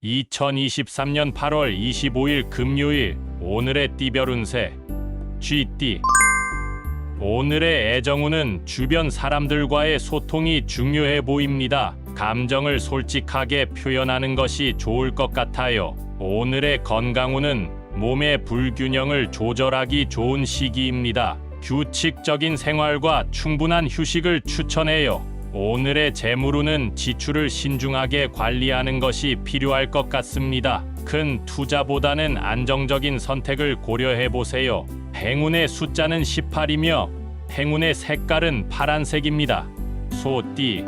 2023년 8월 25일 금요일 오늘의 띠별 운세 쥐띠. 오늘의 애정운은 주변 사람들과의 소통이 중요해 보입니다. 감정을 솔직하게 표현하는 것이 좋을 것 같아요. 오늘의 건강운은 몸의 불균형을 조절하기 좋은 시기입니다. 규칙적인 생활과 충분한 휴식을 추천해요. 오늘의 재물운은 지출을 신중하게 관리하는 것이 필요할 것 같습니다. 큰 투자보다는 안정적인 선택을 고려해 보세요. 행운의 숫자는 18이며 행운의 색깔은 파란색입니다. 소띠.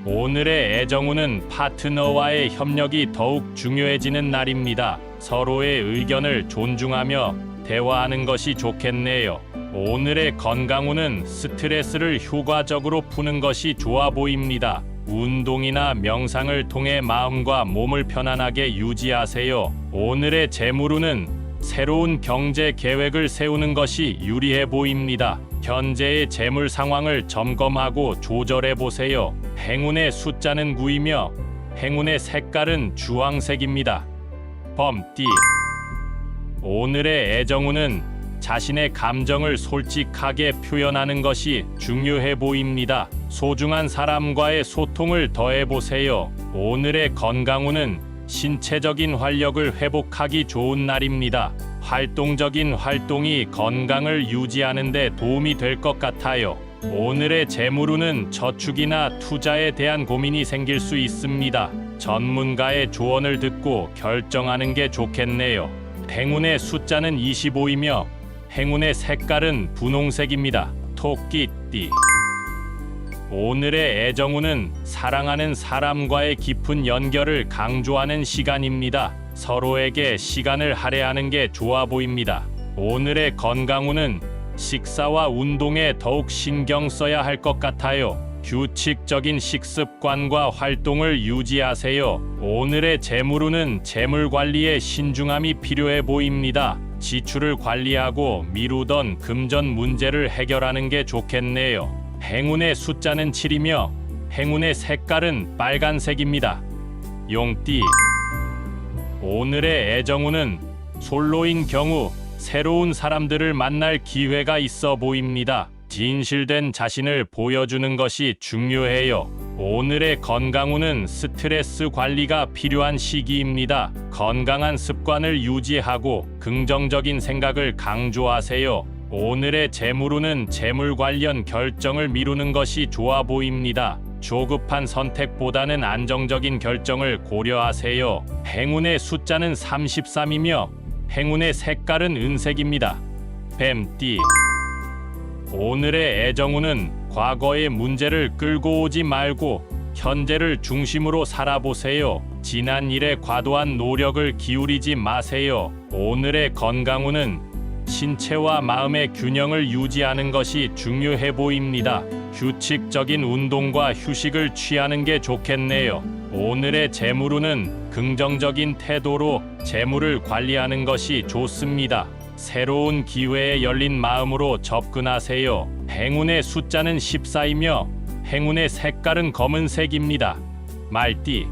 오늘의 애정운은 파트너와의 협력이 더욱 중요해지는 날입니다. 서로의 의견을 존중하며 대화하는 것이 좋겠네요. 오늘의 건강운은 스트레스를 효과적으로 푸는 것이 좋아 보입니다. 운동이나 명상을 통해 마음과 몸을 편안하게 유지하세요. 오늘의 재물운은 새로운 경제 계획을 세우는 것이 유리해 보입니다. 현재의 재물 상황을 점검하고 조절해 보세요. 행운의 숫자는 9이며 행운의 색깔은 주황색입니다. 범띠. 오늘의 애정운은 자신의 감정을 솔직하게 표현하는 것이 중요해 보입니다. 소중한 사람과의 소통을 더해 보세요. 오늘의 건강운은 신체적인 활력을 회복하기 좋은 날입니다. 활동적인 활동이 건강을 유지하는 데 도움이 될 것 같아요. 오늘의 재물운은 저축이나 투자에 대한 고민이 생길 수 있습니다. 전문가의 조언을 듣고 결정하는 게 좋겠네요. 행운의 숫자는 25이며 행운의 색깔은 분홍색입니다. 토끼띠. 오늘의 애정운은 사랑하는 사람과의 깊은 연결을 강조하는 시간입니다. 서로에게 시간을 할애하는 게 좋아 보입니다. 오늘의 건강운은 식사와 운동에 더욱 신경 써야 할 것 같아요. 규칙적인 식습관과 활동을 유지하세요. 오늘의 재물운은 재물 관리에 신중함이 필요해 보입니다. 지출을 관리하고 미루던 금전 문제를 해결하는 게 좋겠네요. 행운의 숫자는 7이며 행운의 색깔은 빨간색입니다. 용띠. 오늘의 애정운은 솔로인 경우 새로운 사람들을 만날 기회가 있어 보입니다. 진실된 자신을 보여주는 것이 중요해요. 오늘의 건강운은 스트레스 관리가 필요한 시기입니다. 건강한 습관을 유지하고 긍정적인 생각을 강조하세요. 오늘의 재물운은 재물 관련 결정을 미루는 것이 좋아 보입니다. 조급한 선택보다는 안정적인 결정을 고려하세요. 행운의 숫자는 33이며 행운의 색깔은 은색입니다. 뱀띠. 오늘의 애정운은 과거의 문제를 끌고 오지 말고 현재를 중심으로 살아보세요. 지난 일에 과도한 노력을 기울이지 마세요. 오늘의 건강운은 신체와 마음의 균형을 유지하는 것이 중요해 보입니다. 규칙적인 운동과 휴식을 취하는 게 좋겠네요. 오늘의 재물운은 긍정적인 태도로 재물을 관리하는 것이 좋습니다. 새로운 기회에 열린 마음으로 접근하세요. 행운의 숫자는 14이며 행운의 색깔은 검은색입니다. 말띠.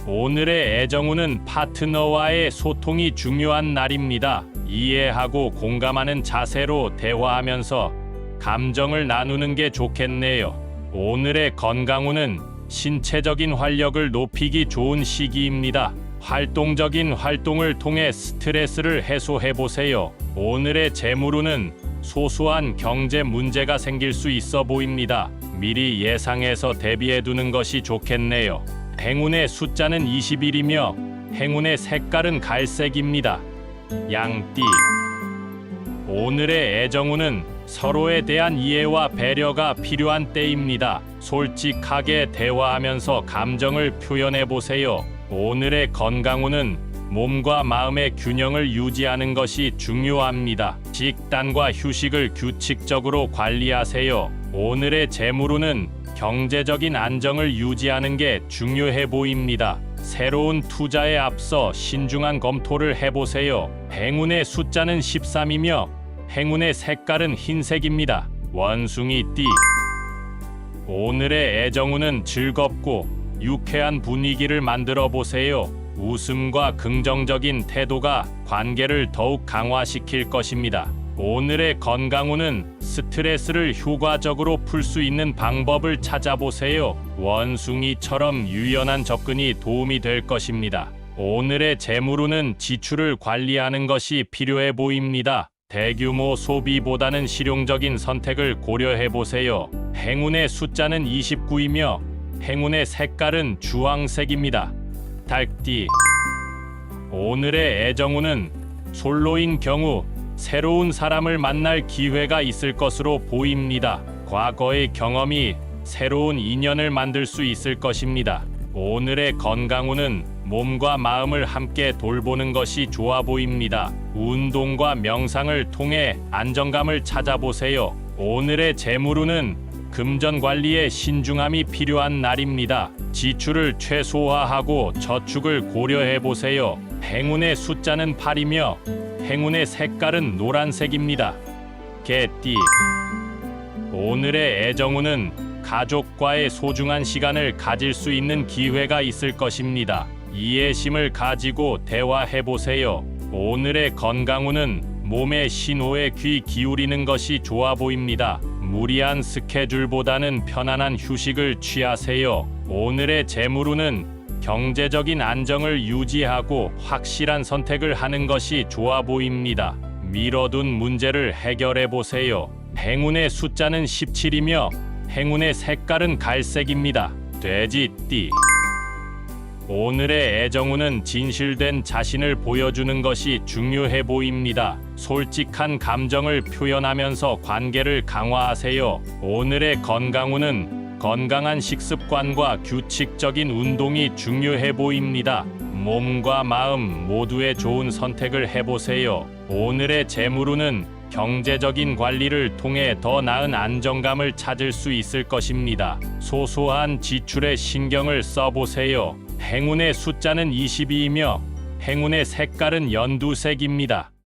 오늘의 애정운은 파트너와의 소통이 중요한 날입니다. 이해하고 공감하는 자세로 대화하면서 감정을 나누는 게 좋겠네요. 오늘의 건강운은 신체적인 활력을 높이기 좋은 시기입니다. 활동적인 활동을 통해 스트레스를 해소해 보세요. 오늘의 재물운은 소소한 경제 문제가 생길 수 있어 보입니다. 미리 예상해서 대비해 두는 것이 좋겠네요. 행운의 숫자는 21이며 행운의 색깔은 갈색입니다. 양띠. 오늘의 애정운은 서로에 대한 이해와 배려가 필요한 때입니다. 솔직하게 대화하면서 감정을 표현해 보세요. 오늘의 건강운은 몸과 마음의 균형을 유지하는 것이 중요합니다. 식단과 휴식을 규칙적으로 관리하세요. 오늘의 재물운은 경제적인 안정을 유지하는 게 중요해 보입니다. 새로운 투자에 앞서 신중한 검토를 해보세요. 행운의 숫자는 13이며 행운의 색깔은 흰색입니다. 원숭이띠. 오늘의 애정운은 즐겁고 유쾌한 분위기를 만들어 보세요. 웃음과 긍정적인 태도가 관계를 더욱 강화시킬 것입니다. 오늘의 건강운은 스트레스를 효과적으로 풀 수 있는 방법을 찾아보세요. 원숭이처럼 유연한 접근이 도움이 될 것입니다. 오늘의 재물운은 지출을 관리하는 것이 필요해 보입니다. 대규모 소비보다는 실용적인 선택을 고려해 보세요. 행운의 숫자는 29이며 행운의 색깔은 주황색입니다. 달띠. 오늘의 애정운은 솔로인 경우 새로운 사람을 만날 기회가 있을 것으로 보입니다. 과거의 경험이 새로운 인연을 만들 수 있을 것입니다. 오늘의 건강운은 몸과 마음을 함께 돌보는 것이 좋아 보입니다. 운동과 명상을 통해 안정감을 찾아보세요. 오늘의 재물운은 금전 관리에 신중함이 필요한 날입니다. 지출을 최소화하고 저축을 고려해 보세요. 행운의 숫자는 8이며 행운의 색깔은 노란색입니다. 개띠. 오늘의 애정운은 가족과의 소중한 시간을 가질 수 있는 기회가 있을 것입니다. 이해심을 가지고 대화해 보세요. 오늘의 건강운은 몸의 신호에 귀 기울이는 것이 좋아 보입니다. 무리한 스케줄보다는 편안한 휴식을 취하세요. 오늘의 재물운은 경제적인 안정을 유지하고 확실한 선택을 하는 것이 좋아 보입니다. 미뤄둔 문제를 해결해 보세요. 행운의 숫자는 17이며 행운의 색깔은 갈색입니다. 돼지띠. 오늘의 애정운은 진실된 자신을 보여주는 것이 중요해 보입니다. 솔직한 감정을 표현하면서 관계를 강화하세요. 오늘의 건강운은 건강한 식습관과 규칙적인 운동이 중요해 보입니다. 몸과 마음 모두에 좋은 선택을 해보세요. 오늘의 재물운은 경제적인 관리를 통해 더 나은 안정감을 찾을 수 있을 것입니다. 소소한 지출에 신경을 써보세요. 행운의 숫자는 22이며 행운의 색깔은 연두색입니다.